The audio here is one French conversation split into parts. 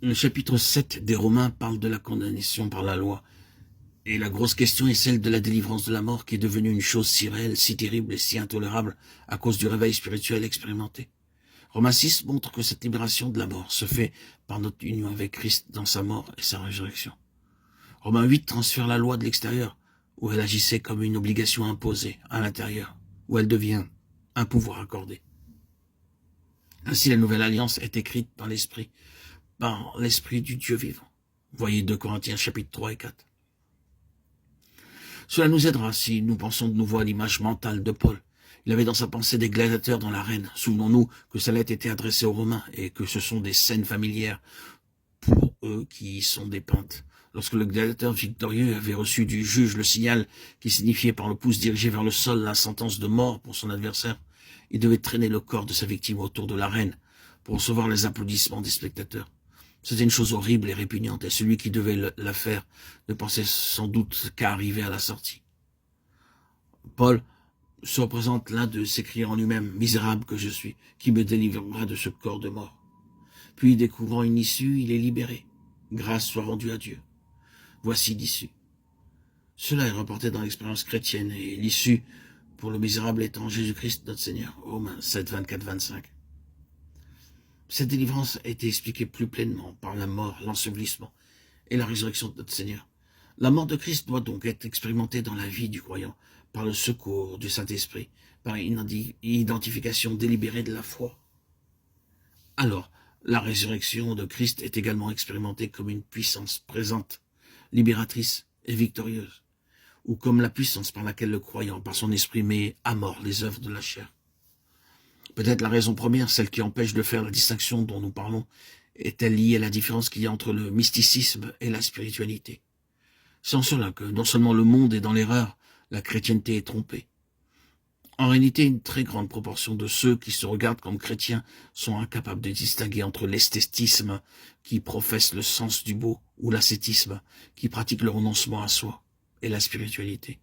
Le chapitre 7 des Romains parle de la condamnation par la loi. Et la grosse question est celle de la délivrance de la mort qui est devenue une chose si réelle, si terrible et si intolérable à cause du réveil spirituel expérimenté. Romains 6 montre que cette libération de la mort se fait par notre union avec Christ dans sa mort et sa résurrection. Romains 8 transfère la loi de l'extérieur, où elle agissait comme une obligation imposée, à l'intérieur, où elle devient un pouvoir accordé. Ainsi, la nouvelle alliance est écrite par l'Esprit du Dieu vivant. Voyez 2 Corinthiens chapitre 3 et 4. Cela nous aidera si nous pensons de nouveau à l'image mentale de Paul. Il avait dans sa pensée des gladiateurs dans l'arène. Souvenons-nous que sa lettre était adressée aux Romains et que ce sont des scènes familières pour eux qui y sont dépeintes. Lorsque le gladiateur victorieux avait reçu du juge le signal qui signifiait par le pouce dirigé vers le sol la sentence de mort pour son adversaire, il devait traîner le corps de sa victime autour de l'arène pour recevoir les applaudissements des spectateurs. C'était une chose horrible et répugnante, et celui qui devait la faire ne pensait sans doute qu'à arriver à la sortie. Paul se représente l'un de s'écriant en lui-même « Misérable que je suis, qui me délivrera de ce corps de mort ?» Puis, découvrant une issue, il est libéré. Grâce soit rendue à Dieu. Voici l'issue. Cela est rapporté dans l'expérience chrétienne, et l'issue pour le misérable étant Jésus-Christ notre Seigneur. Romains 7, 24, 25. Cette délivrance a été expliquée plus pleinement par la mort, l'ensevelissement et la résurrection de notre Seigneur. La mort de Christ doit donc être expérimentée dans la vie du croyant, par le secours du Saint-Esprit, par une identification délibérée de la foi. Alors, la résurrection de Christ est également expérimentée comme une puissance présente, libératrice et victorieuse, ou comme la puissance par laquelle le croyant, par son esprit, met à mort les œuvres de la chair. Peut-être la raison première, celle qui empêche de faire la distinction dont nous parlons, est-elle liée à la différence qu'il y a entre le mysticisme et la spiritualité. C'est en cela que non seulement le monde est dans l'erreur, la chrétienté est trompée. En réalité, une très grande proportion de ceux qui se regardent comme chrétiens sont incapables de distinguer entre l'esthétisme qui professe le sens du beau ou l'ascétisme qui pratique le renoncement à soi et la spiritualité.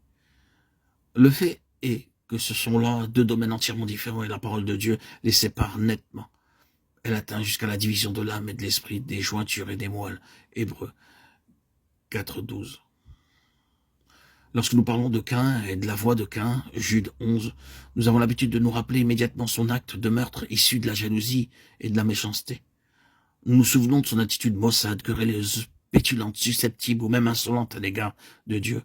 Le fait est que ce sont là deux domaines entièrement différents et la parole de Dieu les sépare nettement. Elle atteint jusqu'à la division de l'âme et de l'esprit, des jointures et des moelles. Hébreux 4.12. Lorsque nous parlons de Caïn et de la voix de Caïn, Jude 11, nous avons l'habitude de nous rappeler immédiatement son acte de meurtre issu de la jalousie et de la méchanceté. Nous nous souvenons de son attitude maussade, querelleuse, pétulante, susceptible ou même insolente à l'égard de Dieu.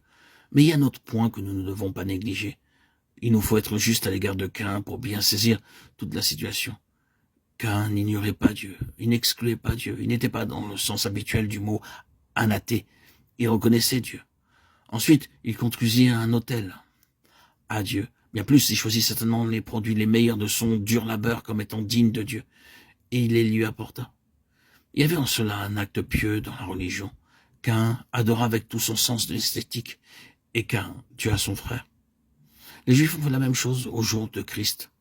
Mais il y a un autre point que nous ne devons pas négliger. Il nous faut être juste à l'égard de Caïn pour bien saisir toute la situation. Caïn n'ignorait pas Dieu, il n'excluait pas Dieu, il n'était pas dans le sens habituel du mot anathé, il reconnaissait Dieu. Ensuite, il construisit un autel à Dieu. Bien plus, il choisit certainement les produits les meilleurs de son dur labeur comme étant dignes de Dieu, et il les lui apporta. Il y avait en cela un acte pieux dans la religion. Caïn adora avec tout son sens de l'esthétique, et Caïn tua son frère. Les Juifs ont fait la même chose au jour de Christ.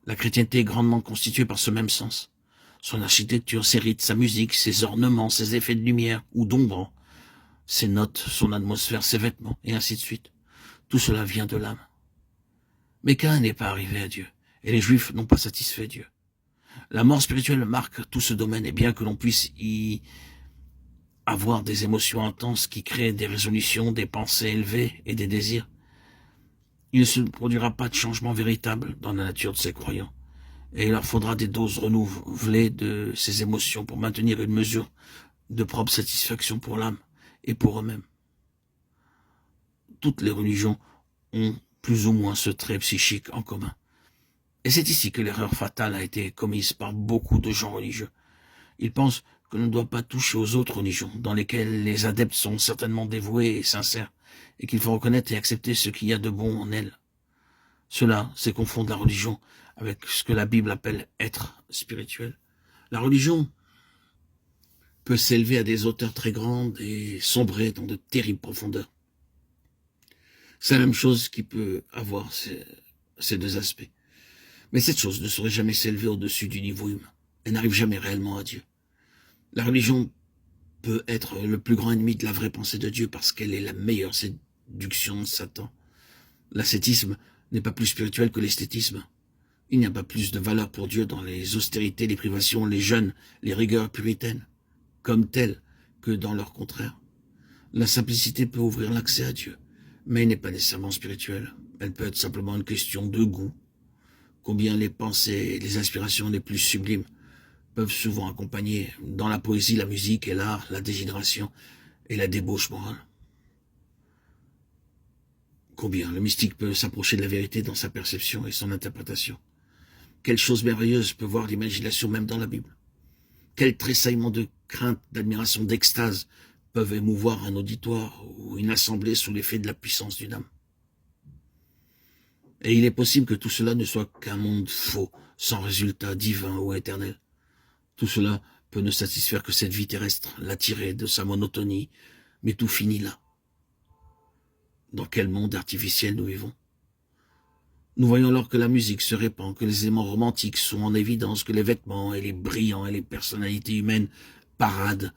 La chrétienté est grandement constituée par ce même sens. Son architecture, ses rites, sa musique, ses ornements, ses effets de lumière ou d'ombre, ses notes, son atmosphère, ses vêtements, et ainsi de suite. Tout cela vient de l'âme. Mais Caïn n'est pas arrivé à Dieu, et les Juifs n'ont pas satisfait Dieu. La mort spirituelle marque tout ce domaine, et bien que l'on puisse y avoir des émotions intenses qui créent des résolutions, des pensées élevées et des désirs, il ne se produira pas de changement véritable dans la nature de ces croyants, et il leur faudra des doses renouvelées de ces émotions pour maintenir une mesure de propre satisfaction pour l'âme et pour eux-mêmes. Toutes les religions ont plus ou moins ce trait psychique en commun. Et c'est ici que l'erreur fatale a été commise par beaucoup de gens religieux. Ils pensent que l'on ne doit pas toucher aux autres religions, dans lesquelles les adeptes sont certainement dévoués et sincères, et qu'il faut reconnaître et accepter ce qu'il y a de bon en elles. Cela, c'est confondre la religion avec ce que la Bible appelle être spirituel. La religion peut s'élever à des hauteurs très grandes et sombrer dans de terribles profondeurs. C'est la même chose qui peut avoir ces deux aspects. Mais cette chose ne saurait jamais s'élever au-dessus du niveau humain. Elle n'arrive jamais réellement à Dieu. La religion peut être le plus grand ennemi de la vraie pensée de Dieu parce qu'elle est la meilleure séduction de Satan. L'ascétisme n'est pas plus spirituel que l'esthétisme. Il n'y a pas plus de valeur pour Dieu dans les austérités, les privations, les jeûnes, les rigueurs puritaines, comme telles que dans leur contraire. La simplicité peut ouvrir l'accès à Dieu, mais elle n'est pas nécessairement spirituelle. Elle peut être simplement une question de goût. Combien les pensées et les inspirations les plus sublimes peuvent souvent accompagner dans la poésie, la musique et l'art, la dégénération et la débauche morale. Combien le mystique peut s'approcher de la vérité dans sa perception et son interprétation. Quelle chose merveilleuse peut voir l'imagination même dans la Bible. Quel tressaillement de crainte, d'admiration, d'extase peuvent émouvoir un auditoire ou une assemblée sous l'effet de la puissance d'une âme. Et il est possible que tout cela ne soit qu'un monde faux, sans résultat divin ou éternel. Tout cela peut ne satisfaire que cette vie terrestre, l'attirer de sa monotonie, mais tout finit là. Dans quel monde artificiel nous vivons? Nous voyons alors que la musique se répand, que les éléments romantiques sont en évidence, que les vêtements et les brillants et les personnalités humaines paradent,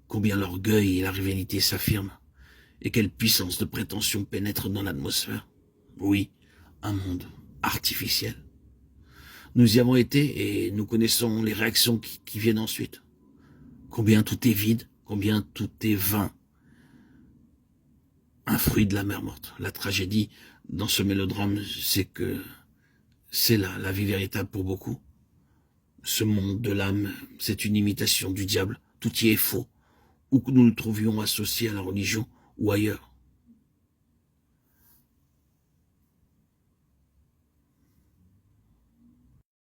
combien l'orgueil et la rivalité s'affirment, et quelle puissance de prétention pénètre dans l'atmosphère. Oui, un monde artificiel. Nous y avons été et nous connaissons les réactions qui viennent ensuite. Combien tout est vide, combien tout est vain. Un fruit de la mer morte. La tragédie dans ce mélodrame, c'est que c'est là la vie véritable pour beaucoup. Ce monde de l'âme, c'est une imitation du diable. Tout y est faux. Où que nous le trouvions associé à la religion ou ailleurs.